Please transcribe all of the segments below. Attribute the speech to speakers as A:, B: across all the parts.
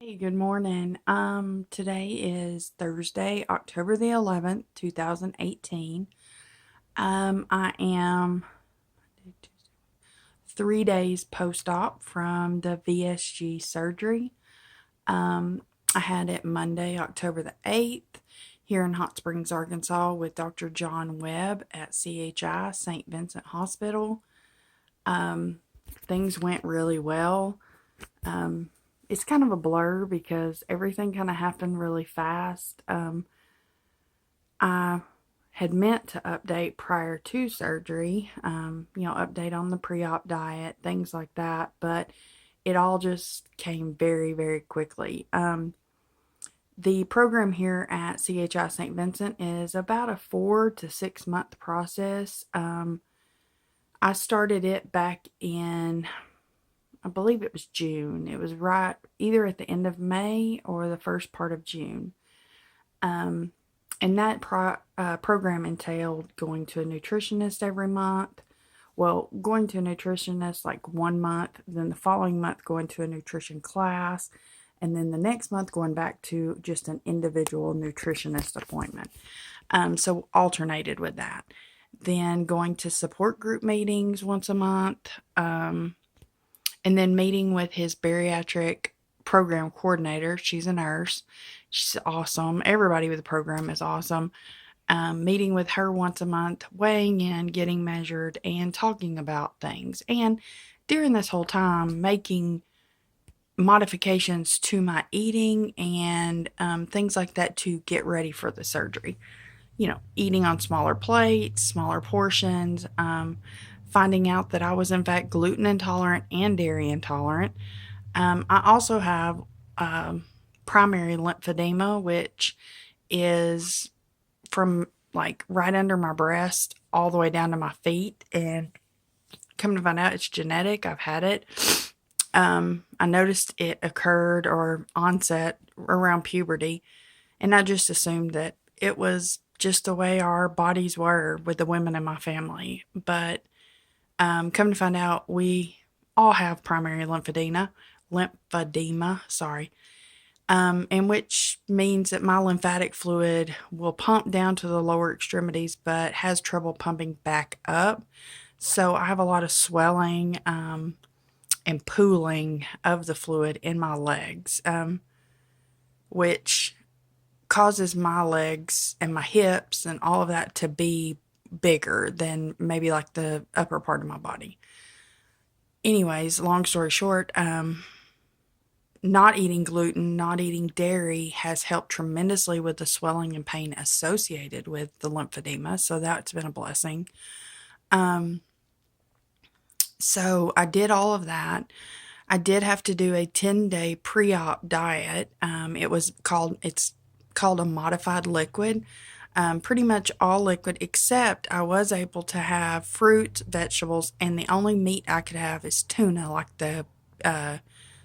A: Hey, good morning. Today is Thursday, October the 11th, 2018. I am 3 days post-op from the VSG surgery. I had it Monday, October the 8th, here in Hot Springs, Arkansas, with Dr. John Webb at CHI, St. Vincent Hospital. Things went really well. It's kind of a blur because everything kind of happened really fast. I had meant to update prior to surgery, update on the pre-op diet, things like that, but it all just came very, very quickly. The program here at CHI St. Vincent is about a 4 to 6 month process. I started it back in, I believe it was June. It was right either at the end of May or the first part of June. And that program entailed going to a nutritionist every month. Well, going to a nutritionist like 1 month, then the following month going to a nutrition class, and then the next month going back to just an individual nutritionist appointment. So alternated with that. Then going to support group meetings once a month, and then meeting with his bariatric program coordinator. She's a nurse. She's awesome. Everybody with the program is awesome. Meeting with her once a month, weighing in, getting measured, and talking about things. And during this whole time, making modifications to my eating and things like that to get ready for the surgery. Eating on smaller plates, smaller portions, finding out that I was in fact gluten intolerant and dairy intolerant. I also have primary lymphedema, which is from like right under my breast all the way down to my feet. And come to find out it's genetic. I've had it. I noticed it occurred or onset around puberty. And I just assumed that it was just the way our bodies were with the women in my family. But come to find out, we all have primary lymphedema, sorry. And which means that my lymphatic fluid will pump down to the lower extremities, but has trouble pumping back up. So I have a lot of swelling and pooling of the fluid in my legs, which causes my legs and my hips and all of that to be bigger than maybe like the upper part of my body. Anyways, long story short, not eating gluten, not eating dairy has helped tremendously with the swelling and pain associated with the lymphedema. So that's been a blessing. So I did all of that. I did have to do a 10-day pre-op diet. It's called a modified liquid. Pretty much all liquid, except I was able to have fruit, vegetables, and the only meat I could have is tuna, like the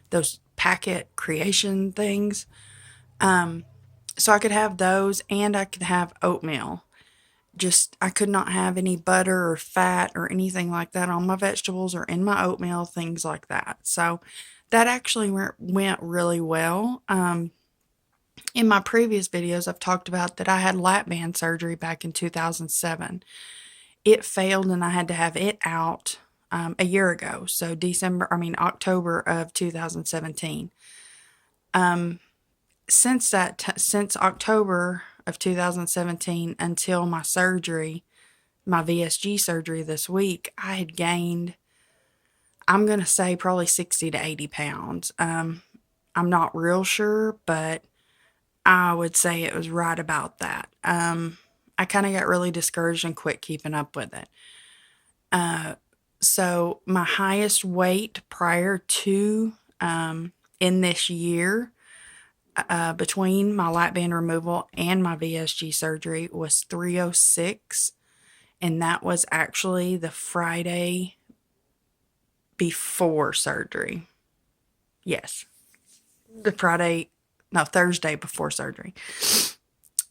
A: those packet creation things. So I could have those, and I could have oatmeal. Just, I could not have any butter or fat or anything like that on my vegetables or in my oatmeal, things like that. So that actually went really well. In my previous videos, I've talked about that I had lap band surgery back in 2007. It failed and I had to have it out a year ago. So October of 2017. Since October of 2017 until my surgery, my VSG surgery this week, I had gained, I'm going to say probably 60 to 80 pounds. I'm not real sure, but I would say it was right about that. I kind of got really discouraged and quit keeping up with it. So my highest weight prior to in this year, between my lap band removal and my VSG surgery, was 306, and that was actually the Friday before surgery. Yes, Thursday before surgery.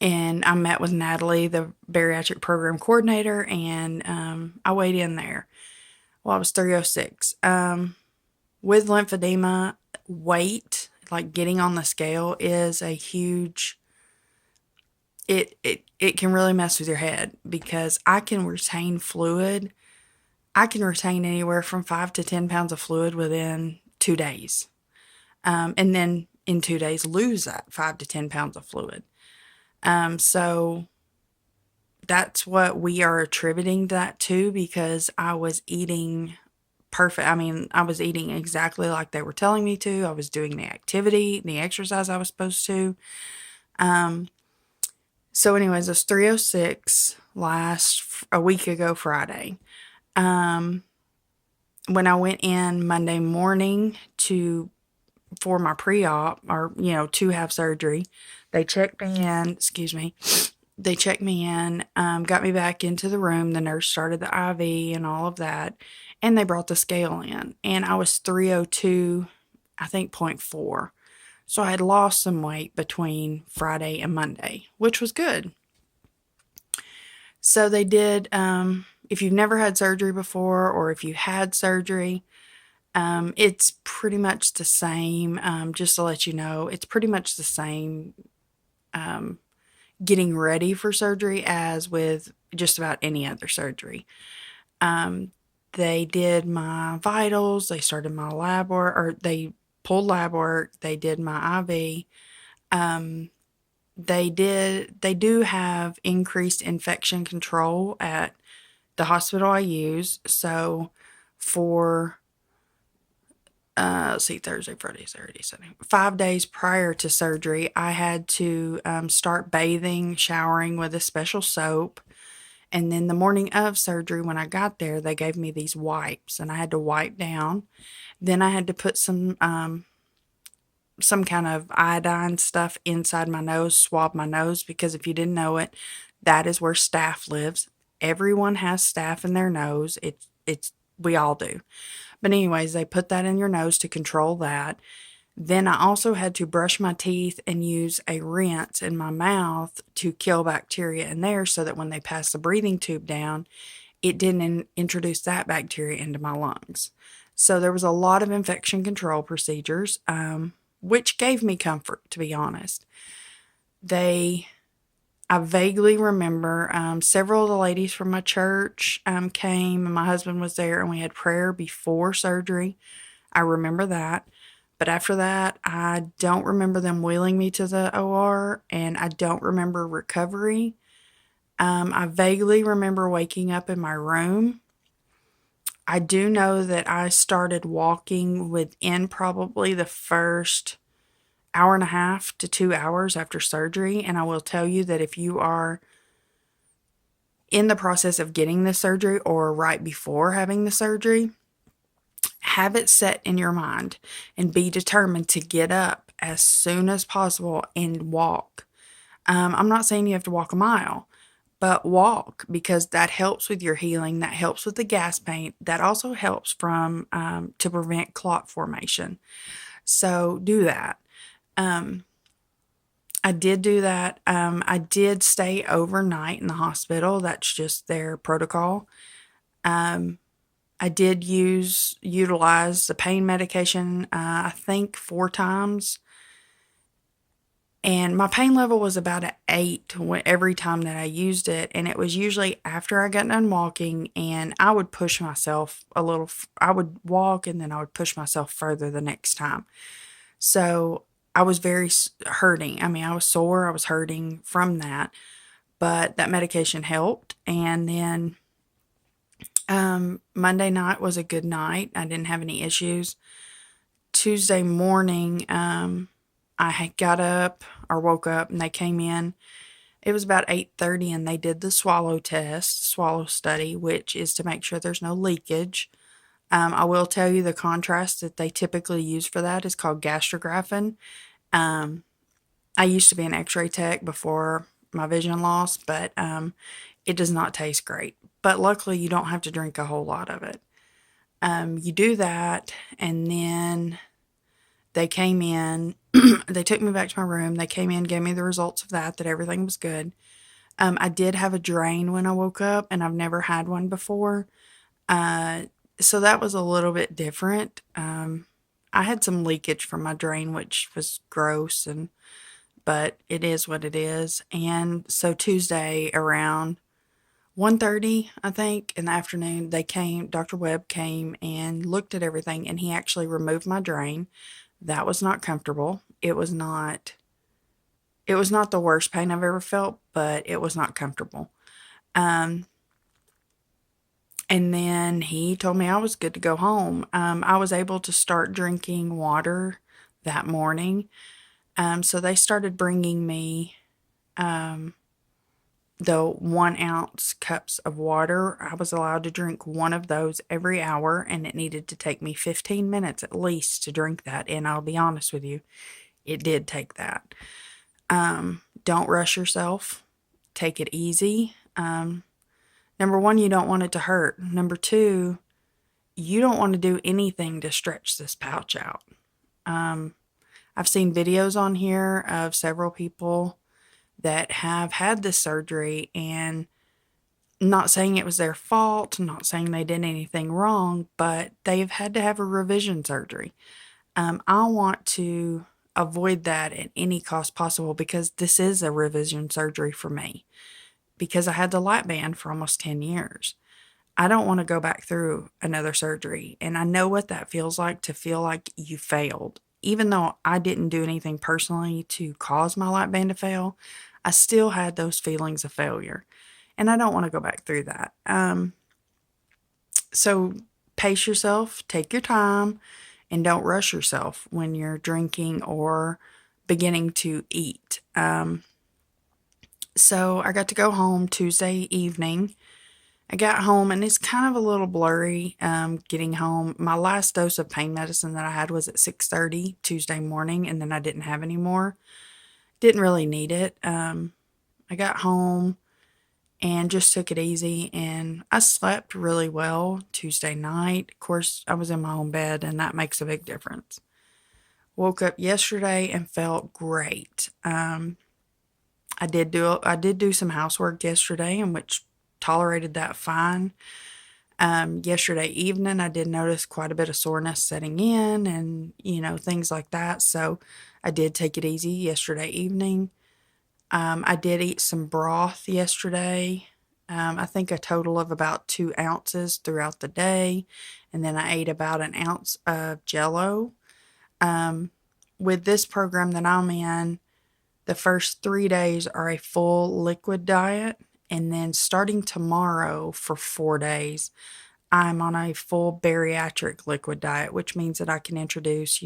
A: And I met with Natalie, the bariatric program coordinator, and I weighed in there. Well, I was 306. With lymphedema, weight like getting on the scale is a huge it can really mess with your head because I can retain fluid. I can retain anywhere from 5 to 10 pounds of fluid within 2 days. And then in 2 days lose that 5 to 10 pounds of fluid. So that's what we are attributing that to because I was eating perfect. I mean, I was eating exactly like they were telling me to. I was doing the activity, the exercise I was supposed to. Um, so anyways, it's 306 last a week ago Friday. Um, when I went in Monday morning for my pre-op or to have surgery, they checked me in, excuse me. They checked me in, got me back into the room. The nurse started the IV and all of that, and they brought the scale in, and I was 302, I think, .4. So I had lost some weight between Friday and Monday, which was good. So they did, if you've never had surgery before or if you had surgery, it's pretty much the same. Just to let you know, it's pretty much the same getting ready for surgery as with just about any other surgery. They did my vitals, they started my lab work, or they pulled lab work, they did my IV. They do have increased infection control at the hospital I use. So for let's see, Thursday, Friday, Saturday, Sunday, 5 days prior to surgery, I had to start bathing, showering with a special soap. And then the morning of surgery, when I got there, they gave me these wipes, and I had to wipe down. Then I had to put some kind of iodine stuff inside my nose, swab my nose, because if you didn't know it, that is where staph lives. Everyone has staph in their nose. It's we all do. But anyways, they put that in your nose to control that. Then I also had to brush my teeth and use a rinse in my mouth to kill bacteria in there so that when they pass the breathing tube down, it didn't introduce that bacteria into my lungs. So there was a lot of infection control procedures, which gave me comfort, to be honest. I vaguely remember several of the ladies from my church came, and my husband was there, and we had prayer before surgery. I remember that. But after that, I don't remember them wheeling me to the OR, and I don't remember recovery. I vaguely remember waking up in my room. I do know that I started walking within probably the first hour and a half to 2 hours after surgery. And I will tell you that if you are in the process of getting the surgery or right before having the surgery, have it set in your mind and be determined to get up as soon as possible and walk. I'm not saying you have to walk a mile, but walk, because that helps with your healing. That helps with the gas pain. That also helps to prevent clot formation. So do that. I did do that. I did stay overnight in the hospital. That's just their protocol. I did utilize the pain medication, I think 4 times. And my pain level was about an 8 every time that I used it. And it was usually after I got done walking, and I would push myself a little. I would walk and then I would push myself further the next time. So I was very hurting. I mean, I was sore. I was hurting from that. But that medication helped. And then Monday night was a good night. I didn't have any issues. Tuesday morning, I had got up or woke up, and they came in. It was about 8:30, and they did the swallow test, swallow study, which is to make sure there's no leakage. I will tell you the contrast that they typically use for that is called gastrographin. I used to be an x-ray tech before my vision loss, but it does not taste great. But luckily, you don't have to drink a whole lot of it. You do that, and then they came in. They took me back to my room. They came in, gave me the results of that everything was good. I did have a drain when I woke up, and I've never had one before. So that was a little bit different. I had some leakage from my drain, which was gross, but it is what it is. And so Tuesday around 1:30, I think, in the afternoon, Dr. Webb came and looked at everything, and he actually removed my drain. That was not comfortable. It was not the worst pain I've ever felt, but it was not comfortable. Um, and then he told me I was good to go home. I was able to start drinking water that morning. So they started bringing me the 1 ounce cups of water. I was allowed to drink one of those every hour, and it needed to take me 15 minutes at least to drink that. And I'll be honest with you, it did take that. Don't rush yourself. Take it easy. Number one, you don't want it to hurt. Number two, you don't want to do anything to stretch this pouch out. I've seen videos on here of several people that have had this surgery, and not saying it was their fault, not saying they did anything wrong, but they've had to have a revision surgery. I want to avoid that at any cost possible because this is a revision surgery for me because I had the lap band for almost 10 years. I don't want to go back through another surgery, and I know what that feels like, to feel like you failed. Even though I didn't do anything personally to cause my lap band to fail, I still had those feelings of failure, and I don't want to go back through that. So pace yourself, take your time, and don't rush yourself when you're drinking or beginning to eat. So I got to go home Tuesday evening. I got home, and it's kind of a little blurry getting home. My last dose of pain medicine that I had was at 6:30 Tuesday morning, and then I didn't have any more. Didn't really need it. I got home and just took it easy, and I slept really well Tuesday night. Of course, I was in my own bed, and that makes a big difference. Woke up yesterday and felt great. I did do some housework yesterday, in which tolerated that fine. Yesterday evening, I did notice quite a bit of soreness setting in, and things like that. So I did take it easy yesterday evening. I did eat some broth yesterday. I think a total of about 2 ounces throughout the day. And then I ate about an ounce of Jello. With this program that I'm in, the first 3 days are a full liquid diet. And then starting tomorrow for 4 days, I'm on a full bariatric liquid diet, which means that I can introduce,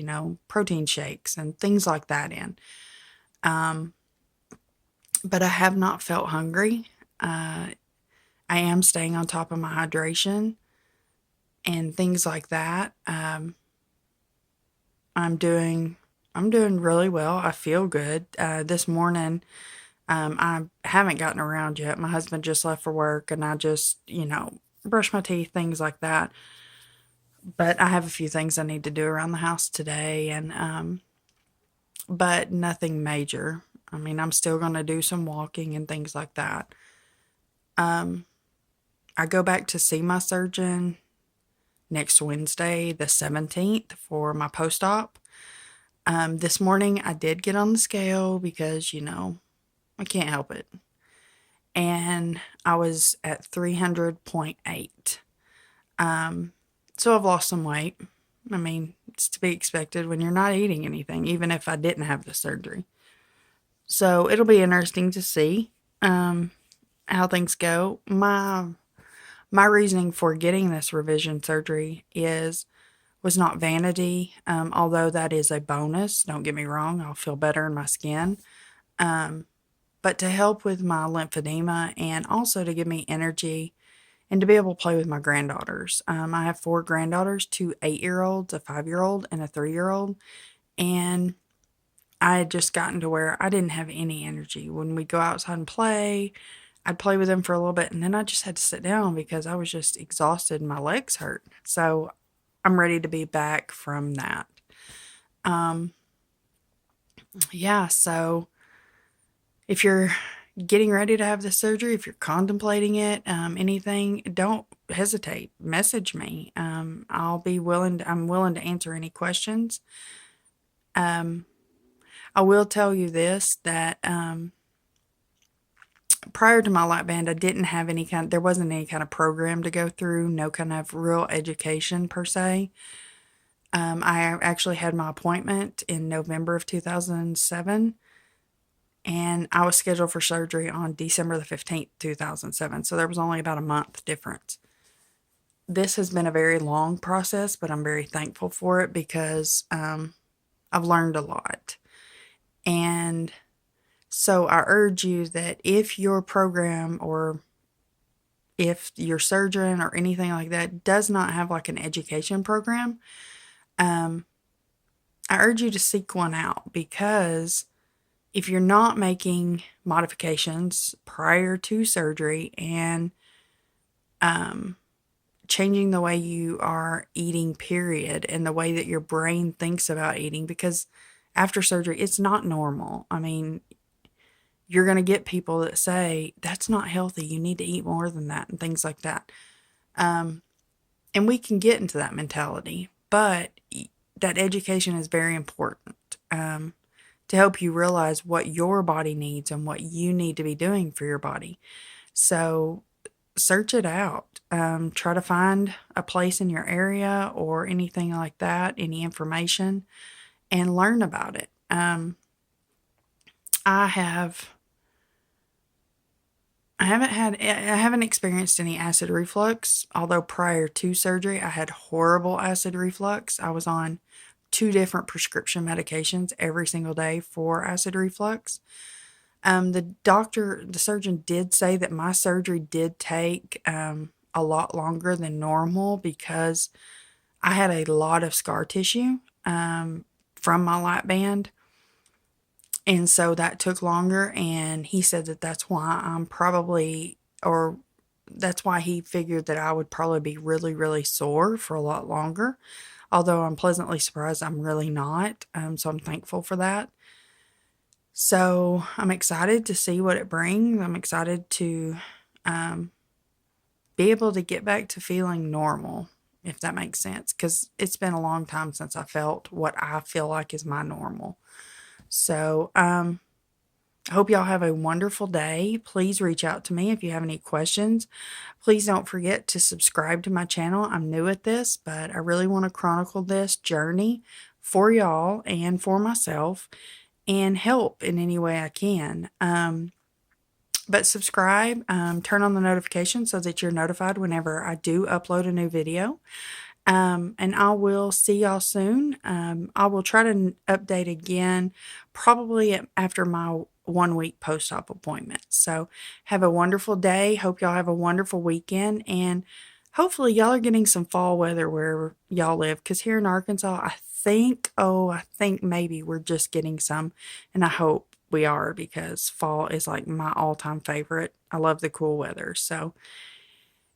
A: protein shakes and things like that in. But I have not felt hungry. I am staying on top of my hydration and things like that. I'm doing really well. I feel good. This morning, I haven't gotten around yet. My husband just left for work, and I just, brush my teeth, things like that. But I have a few things I need to do around the house today, and but nothing major. I mean, I'm still going to do some walking and things like that. I go back to see my surgeon next Wednesday, the 17th, for my post-op. This morning I did get on the scale because, I can't help it. And I was at 300.8. So I've lost some weight. I mean, it's to be expected when you're not eating anything, even if I didn't have the surgery. So it'll be interesting to see how things go. My reasoning for getting this revision surgery was not vanity, although that is a bonus. Don't get me wrong, I'll feel better in my skin. But to help with my lymphedema, and also to give me energy and to be able to play with my granddaughters. I have 4 granddaughters, 2 8-year-olds, a 5-year-old, and a 3-year-old. And I had just gotten to where I didn't have any energy. When we'd go outside and play, I'd play with them for a little bit, and then I just had to sit down because I was just exhausted and my legs hurt. So I'm ready to be back from that. Yeah, so if you're getting ready to have the surgery, if you're contemplating it, anything, don't hesitate. Message me. I'm willing to answer any questions. Um, I will tell you this, that prior to my lap band, I didn't have there wasn't any kind of program to go through, no kind of real education per se. I actually had my appointment in November of 2007, and I was scheduled for surgery on December the 15th, 2007. So there was only about a month difference. This has been a very long process, but I'm very thankful for it because I've learned a lot. And so I urge you that if your program or if your surgeon or anything like that does not have like an education program, I urge you to seek one out, because if you're not making modifications prior to surgery and changing the way you are eating, period, and the way that your brain thinks about eating, because after surgery, it's not normal. I mean, you're going to get people that say, that's not healthy, you need to eat more than that, and things like that. And we can get into that mentality, but that education is very important to help you realize what your body needs and what you need to be doing for your body. So search it out. Try to find a place in your area or anything like that, any information, and learn about it. I haven't experienced any acid reflux, although prior to surgery I had horrible acid reflux. I was on 2 different prescription medications every single day for acid reflux. The surgeon did say that my surgery did take a lot longer than normal because I had a lot of scar tissue from my lap band. And so that took longer, and he said that that's why that's why he figured that I would probably be really, really sore for a lot longer. Although I'm pleasantly surprised I'm really not. So I'm thankful for that. So I'm excited to see what it brings. I'm excited to be able to get back to feeling normal, if that makes sense, because it's been a long time since I felt what I feel like is my normal. So, I hope y'all have a wonderful day. Please reach out to me if you have any questions. Please don't forget to subscribe to my channel. I'm new at this, but I really want to chronicle this journey for y'all and for myself and help in any way I can. But subscribe, turn on the notifications so that you're notified whenever I do upload a new video. And I will see y'all soon. I will try to update again probably after my 1 week post-op appointment. So have a wonderful day. Hope y'all have a wonderful weekend, and hopefully y'all are getting some fall weather wherever y'all live, because here in Arkansas, I think maybe we're just getting some, and I hope we are, because fall is like my all-time favorite. I love the cool weather. So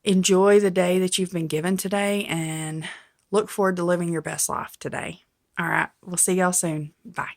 A: enjoy the day that you've been given today and look forward to living your best life today. All right, we'll see y'all soon. Bye.